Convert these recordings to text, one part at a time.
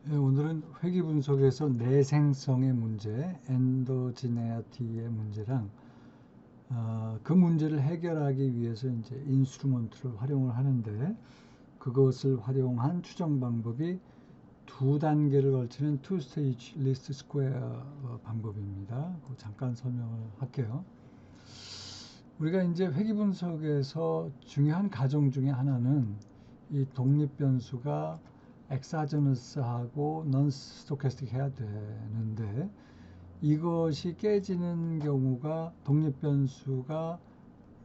오늘은 회귀 분석에서 내생성의 문제, 엔도지네아티의 문제랑 그 문제를 해결하기 위해서 이제 인스트루먼트를 활용을 하는데 그것을 활용한 추정 방법이 두 단계를 걸치는 투 스테이지 리스트 스퀘어 방법입니다. 잠깐 설명을 할게요. 우리가 이제 회귀 분석에서 중요한 가정 중에 하나는 이 독립 변수가 엑사저너스하고 non 스토캐스틱 해야 되는데 이것이 깨지는 경우가 독립 변수가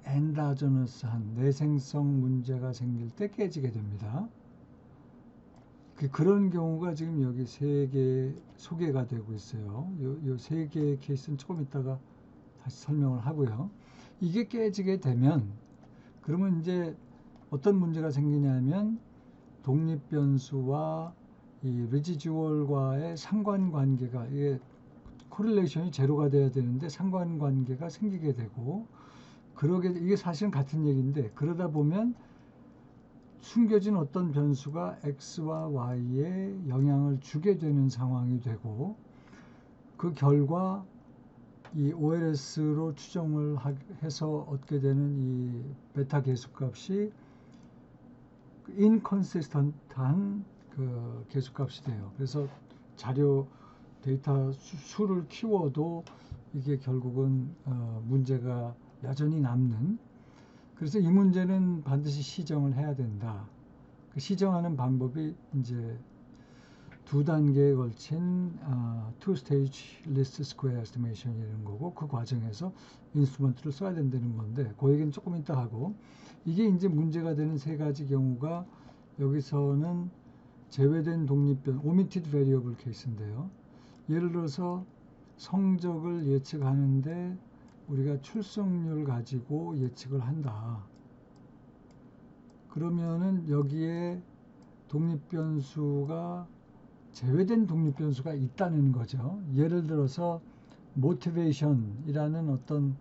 엔다저너스한 내생성 문제가 생길 때 깨지게 됩니다. 그런 경우가 지금 여기 세 개 소개가 되고 있어요. 요 세 개의 케이스는 조금 이따가 다시 설명을 하고요. 이게 깨지게 되면 그러면 이제 어떤 문제가 생기냐면 독립 변수와 이 리지듀얼과의 상관관계가 이게 코릴레이션이 제로가 돼야 되는데 상관관계가 생기게 되고 그러게 이게 사실은 같은 얘기인데 그러다 보면 숨겨진 어떤 변수가 x와 y에 영향을 주게 되는 상황이 되고 그 결과 이 OLS로 추정을 해서 얻게 되는 이 베타 계수값이 inconsistent한 그 계수값이 돼요. 그래서 자료 데이터 수를 키워도 이게 결국은 문제가 여전히 남는. 그래서 이 문제는 반드시 시정을 해야 된다. 그 시정하는 방법이 이제 두 단계에 걸친 two stage least square estimation이라는 거고 그 과정에서 인스트루먼트를 써야 된다는 건데 그 얘기는 조금 이따 하고 이게 이제 문제가 되는 세 가지 경우가 여기서는 제외된 독립변 omitted variable 케이스인데요. 예를 들어서 성적을 예측하는데 우리가 출석률 가지고 예측을 한다. 그러면은 여기에 독립변수가 제외된 독립변수가 있다는 거죠. 예를 들어서 motivation이라는 어떤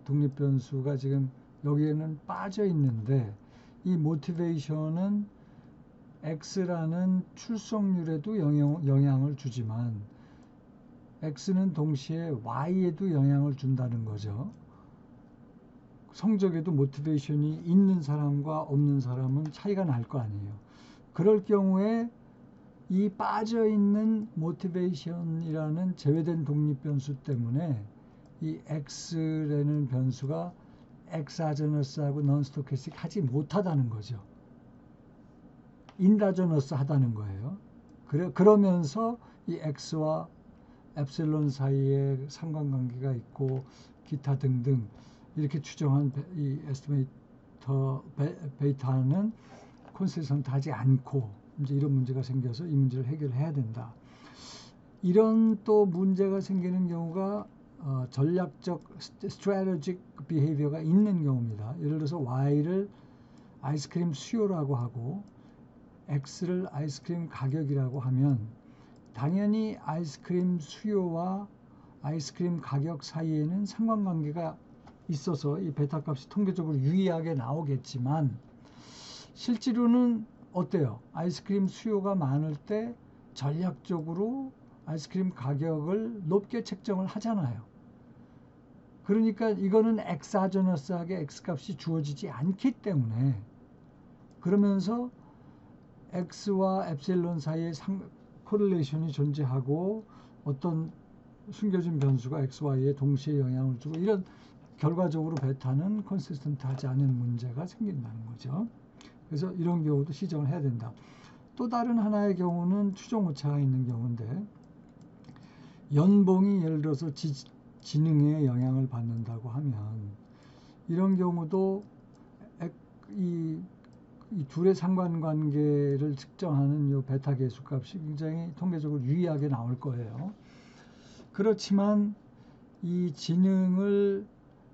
독립변수가 지금 여기에는 빠져 있는데 이 motivation은 X라는 출석률에도 영향을 주지만 X는 동시에 Y에도 영향을 준다는 거죠. 성적에도 모티베이션이 있는 사람과 없는 사람은 차이가 날 거 아니에요. 그럴 경우에 이 빠져있는 모티베이션이라는 제외된 독립 변수 때문에 이 X라는 변수가 엑사저너스하고 non-stochastic 하지 못하다는 거죠. 인다저너스 하다는 거예요. 그러면서 이 X와 엡실론 사이에 상관관계가 있고 기타 등등 이렇게 추정한 이 에스티메이터 베이타는 콘시스턴트하지 않고 이제 이런 문제가 생겨서 이 문제를 해결해야 된다. 이런 또 문제가 생기는 경우가 전략적 strategic behavior가 있는 경우입니다. 예를 들어서 Y를 아이스크림 수요라고 하고 X를 아이스크림 가격이라고 하면 당연히 아이스크림 수요와 아이스크림 가격 사이에는 상관관계가 있어서 이 베타 값이 통계적으로 유의하게 나오겠지만 실제로는 어때요? 아이스크림 수요가 많을 때 전략적으로 아이스크림 가격을 높게 책정을 하잖아요. 그러니까 이거는 엑사저너스하게 X값이 주어지지 않기 때문에 그러면서 X와 엡실론 사이에 코릴레이션이 존재하고 어떤 숨겨진 변수가 X, Y에 동시에 영향을 주고 이런 결과적으로 베타는 컨시스턴트하지 않은 문제가 생긴다는 거죠. 그래서 이런 경우도 시정을 해야 된다. 또 다른 하나의 경우는 추정 오차가 있는 경우인데 연봉이 예를 들어서 지능에 영향을 받는다고 하면 이런 경우도 이 둘의 상관관계를 측정하는 이 베타 계수값이 굉장히 통계적으로 유의하게 나올 거예요. 그렇지만 이 지능을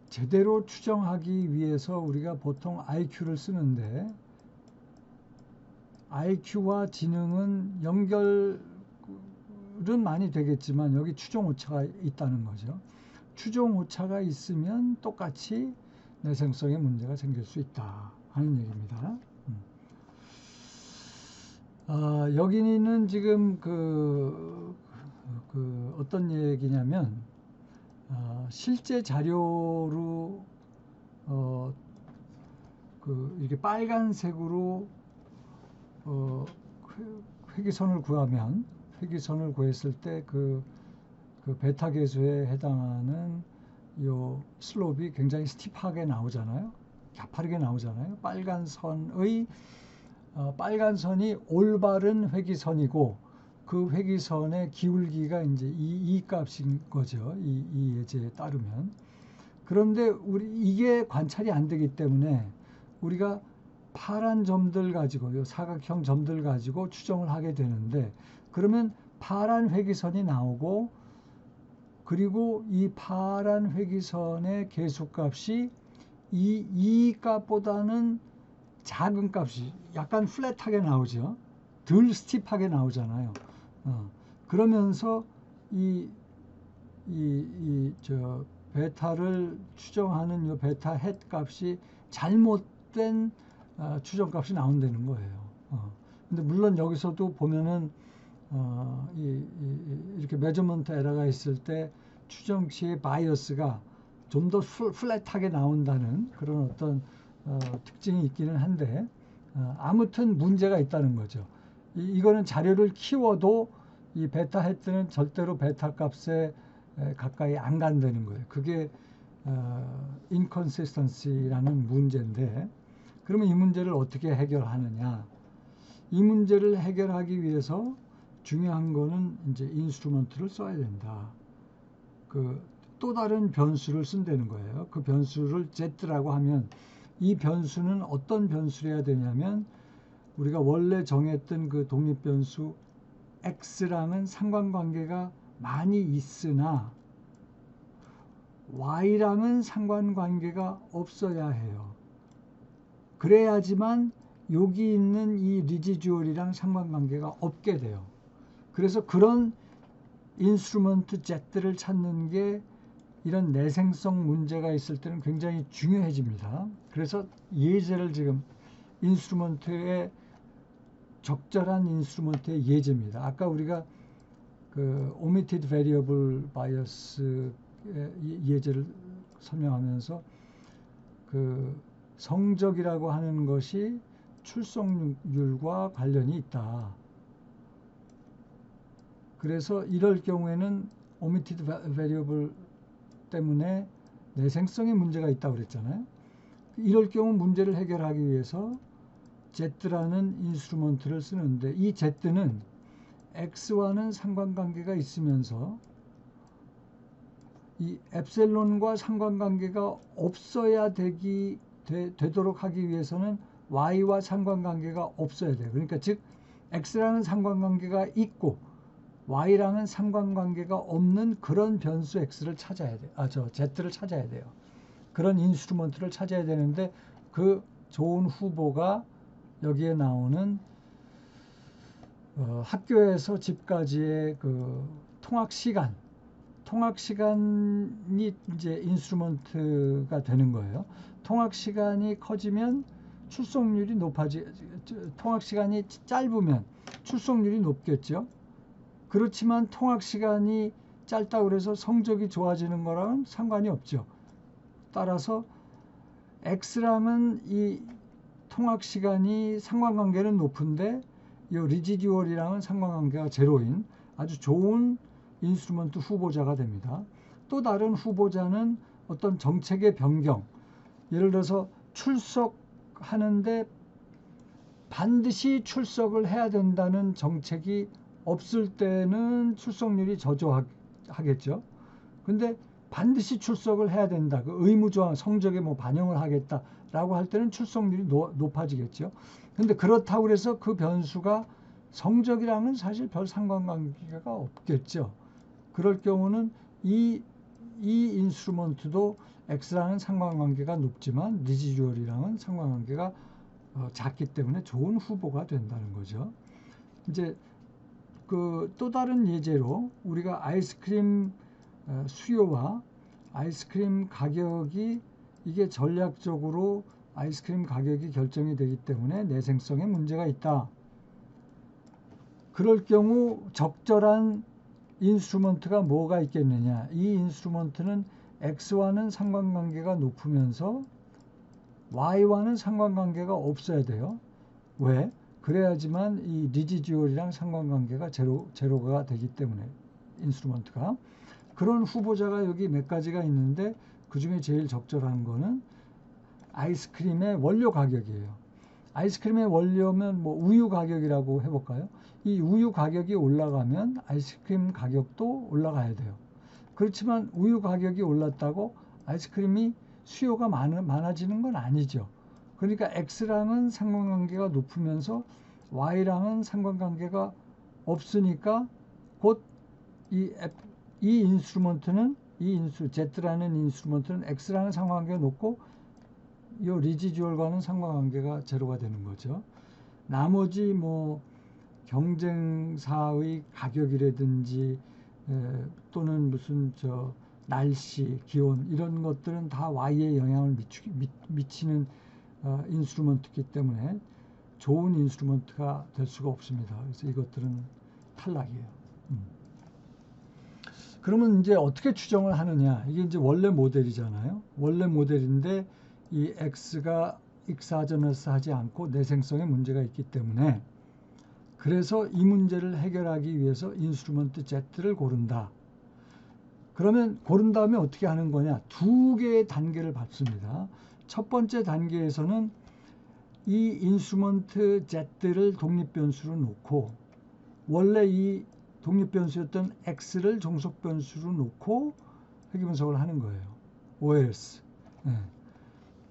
제대로 추정하기 위해서 우리가 보통 IQ를 쓰는데 IQ와 지능은 연결은 많이 되겠지만 여기 추정 오차가 있다는 거죠. 추정 오차가 있으면 똑같이 내생성의 문제가 생길 수 있다 하는 얘기입니다. 여기는 지금 어떤 얘기냐면 실제 자료로 이렇게 빨간색으로 회기선을 구하면 회기선을 구했을 때 그 베타 계수에 해당하는 요 슬롭이 굉장히 스티프하게 나오잖아요. 가파르게 나오잖아요. 빨간 선이 올바른 회기선이고 그 회기선의 기울기가 이제 이 값인 거죠. 이 예제에 따르면. 그런데 이게 관찰이 안 되기 때문에 우리가 파란 점들 가지고 요 사각형 점들 가지고 추정을 하게 되는데, 그러면 파란 회기선이 나오고 그리고 이 파란 회기선의 계수값이 이 값보다는 작은 값이 약간 플랫하게 나오죠. 덜 스티프하게 나오잖아요. 그러면서 베타를 추정하는 이 베타 헷 값이 잘못된 추정 값이 나온다는 거예요. 근데 물론 여기서도 보면은 이렇게 메저먼트 에러가 있을 때 추정치의 바이어스가 좀 더 플랫하게 나온다는 그런 어떤 특징이 있기는 한데, 아무튼 문제가 있다는 거죠. 이거는 자료를 키워도 이 베타 헤트는 절대로 베타 값에 가까이 안 간다는 거예요. 그게 inconsistency라는 문제인데, 그러면 이 문제를 어떻게 해결하느냐? 이 문제를 해결하기 위해서 중요한 거는 이제 인스트루먼트를 써야 된다. 또 다른 변수를 쓴다는 거예요. 그 변수를 Z라고 하면, 이 변수는 어떤 변수를 해야 되냐면, 우리가 원래 정했던 그 독립변수 X랑은 상관관계가 많이 있으나 Y랑은 상관관계가 없어야 해요. 그래야지만 여기 있는 이 리지듀얼이랑 상관관계가 없게 돼요. 그래서 그런 인스트루먼트 Z를 찾는 게 이런 내생성 문제가 있을 때는 굉장히 중요해집니다. 그래서 예제를 지금 인스트루먼트의 적절한 인스트루먼트의 예제입니다. 아까 우리가 그 omitted variable bias의 예제를 설명하면서 그 성적이라고 하는 것이 출석률과 관련이 있다. 그래서 이럴 경우에는 omitted variable 때문에 내생성에 문제가 있다고 그랬잖아요. 이럴 경우 문제를 해결하기 위해서 Z라는 인스트루먼트를 쓰는데, 이 Z는 X와는 상관관계가 있으면서 이 엡실론과 상관관계가 없어야 되도록 하기 위해서는 Y와 상관관계가 없어야 돼요. 그러니까 즉 X라는 상관관계가 있고 Y랑은 상관관계가 없는 그런 변수 X를 찾아야 돼요. Z를 찾아야 돼요. 그런 인스트루먼트를 찾아야 되는데, 그 좋은 후보가 여기에 나오는 학교에서 집까지의 그 통학 시간이 이제 인스트루먼트가 되는 거예요. 통학 시간이 커지면 출석률이 통학 시간이 짧으면 출석률이 높겠죠. 그렇지만 통학 시간이 짧다고 그래서 성적이 좋아지는 거랑은 상관이 없죠. 따라서 X랑은 이 통학 시간이 상관관계는 높은데 이 리지듀얼이랑은 상관관계가 제로인 아주 좋은 인스트루먼트 후보자가 됩니다. 또 다른 후보자는 어떤 정책의 변경, 예를 들어서 출석하는데 반드시 출석을 해야 된다는 정책이 없을 때는 출석률이 저조하겠죠. 근데 반드시 출석을 해야 된다, 그 의무조항 성적에 뭐 반영을 하겠다라고 할 때는 출석률이 높아지겠죠. 근데 그렇다고 해서 그 변수가 성적이랑은 사실 별 상관관계가 없겠죠. 그럴 경우는 이 인스트루먼트도 X랑은 상관관계가 높지만 리지듀얼이랑은 상관관계가 작기 때문에 좋은 후보가 된다는 거죠. 이제 그 또 다른 예제로 우리가 아이스크림 수요와 아이스크림 가격이 이게 전략적으로 아이스크림 가격이 결정이 되기 때문에 내생성에 문제가 있다. 그럴 경우 적절한 인스트루먼트가 뭐가 있겠느냐. 이 인스트루먼트는 X와는 상관관계가 높으면서 Y와는 상관관계가 없어야 돼요. 왜? 그래야지만 이 리지듀얼이랑 상관관계가 제로가 되기 때문에 인스트루먼트가. 그런 후보자가 여기 몇 가지가 있는데 그 중에 제일 적절한 거는 아이스크림의 원료 가격이에요. 아이스크림의 원료면 뭐 우유 가격이라고 해볼까요? 이 우유 가격이 올라가면 아이스크림 가격도 올라가야 돼요. 그렇지만 우유 가격이 올랐다고 아이스크림이 수요가 많아지는 건 아니죠. 그러니까 X랑은 상관관계가 높으면서 Y랑은 상관관계가 없으니까 곧 이 인스트루먼트는 Z라는 인스트루먼트는 X라는 상관관계가 높고 이 리지듀얼과는 상관관계가 제로가 되는 거죠. 나머지 뭐 경쟁사의 가격이라든지 또는 무슨 날씨, 기온 이런 것들은 다 Y에 영향을 미치는 인스트루먼트이기 때문에 좋은 인스트루먼트가 될 수가 없습니다. 그래서 이것들은 탈락이에요. 그러면 이제 어떻게 추정을 하느냐? 이게 이제 원래 모델이잖아요. 원래 모델인데 이 X가 익사전에서 하지 않고 내생성에 문제가 있기 때문에 그래서 이 문제를 해결하기 위해서 인스트루먼트 Z를 고른다. 그러면 고른 다음에 어떻게 하는 거냐? 두 개의 단계를 밟습니다. 첫 번째 단계에서는 이 인스트루먼트 Z를 독립변수로 놓고 원래 이 독립변수였던 X를 종속변수로 놓고 회귀분석을 하는 거예요. OLS. 네.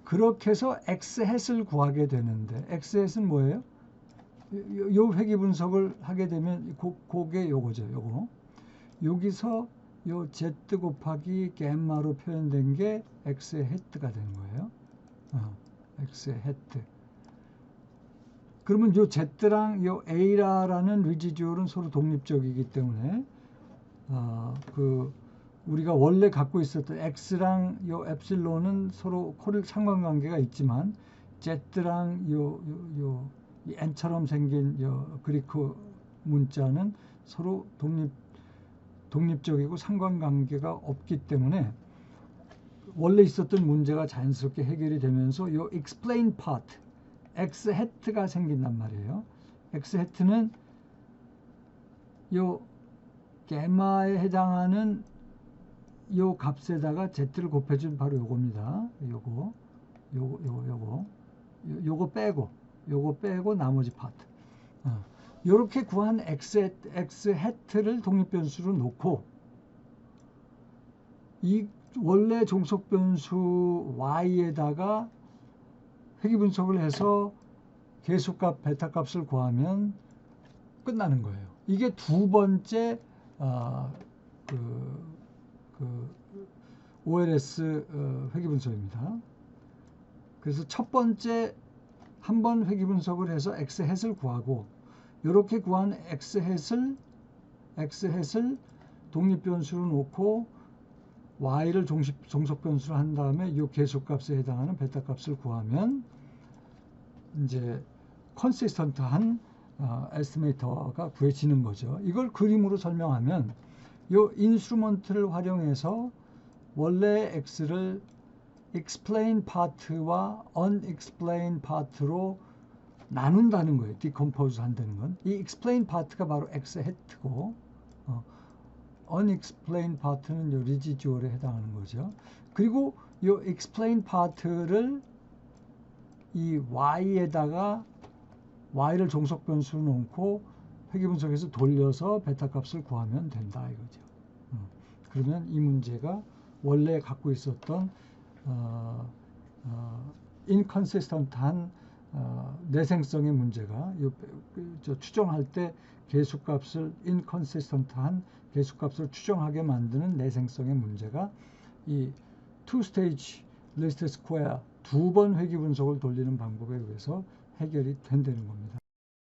그렇게 해서 X햇을 구하게 되는데 X햇은 뭐예요? 요 회귀분석을 하게 되면 그게 요거죠. 요거. 여기서 요 Z 곱하기 갬마로 표현된 게 X의 헤트가 되는 거예요. X의 헤트. 그러면 요 Z랑 요 A라는 리지듀얼은 서로 독립적이기 때문에 우리가 원래 갖고 있었던 X랑 요 엡실론은 서로 상관관계가 있지만 Z랑 이 N처럼 생긴 요 그리크 문자는 서로 독립적이고 상관관계가 없기 때문에 원래 있었던 문제가 자연스럽게 해결이 되면서 요 explain part X 해트가 생긴단 말이에요. X 해트는 요 게마에 해당하는 요 값에다가 Z를 곱해준 바로 요겁니다. 요거 빼고 나머지 파트. 요렇게 구한 X 해트를 독립변수로 놓고 이 원래 종속변수 Y에다가 회귀분석을 해서 계수값, 베타값을 구하면 끝나는 거예요. 이게 두 번째 OLS 회귀분석입니다. 그래서 첫 번째 한번 회귀분석을 해서 X햇을 구하고 이렇게 구한 X햇을 독립변수로 놓고 Y를 종속변수로 한 다음에 이 계수값에 해당하는 베타값을 구하면 이제 컨시스턴트한 에스티메이터가 구해지는 거죠. 이걸 그림으로 설명하면 이 인스트루먼트를 활용해서 원래 X를 explain part와 unexplained part로 나눈다는 거예요. decompose 한다는 건. 이 explain part가 바로 X 해트고 unexplained part는 요 리지듀얼에 해당하는 거죠. 그리고 이 explain part를 이 Y에다가 Y를 종속변수로 놓고 회귀분석해서 돌려서 베타값을 구하면 된다 이거죠. 그러면 이 문제가 원래 갖고 있었던 inconsistent한 내생성의 문제가 추정할 때 계수값을 inconsistent한 계수값을 추정하게 만드는 내생성의 문제가 이 two-stage least square 두 번 회귀분석을 돌리는 방법에 의해서 해결이 된다는 겁니다.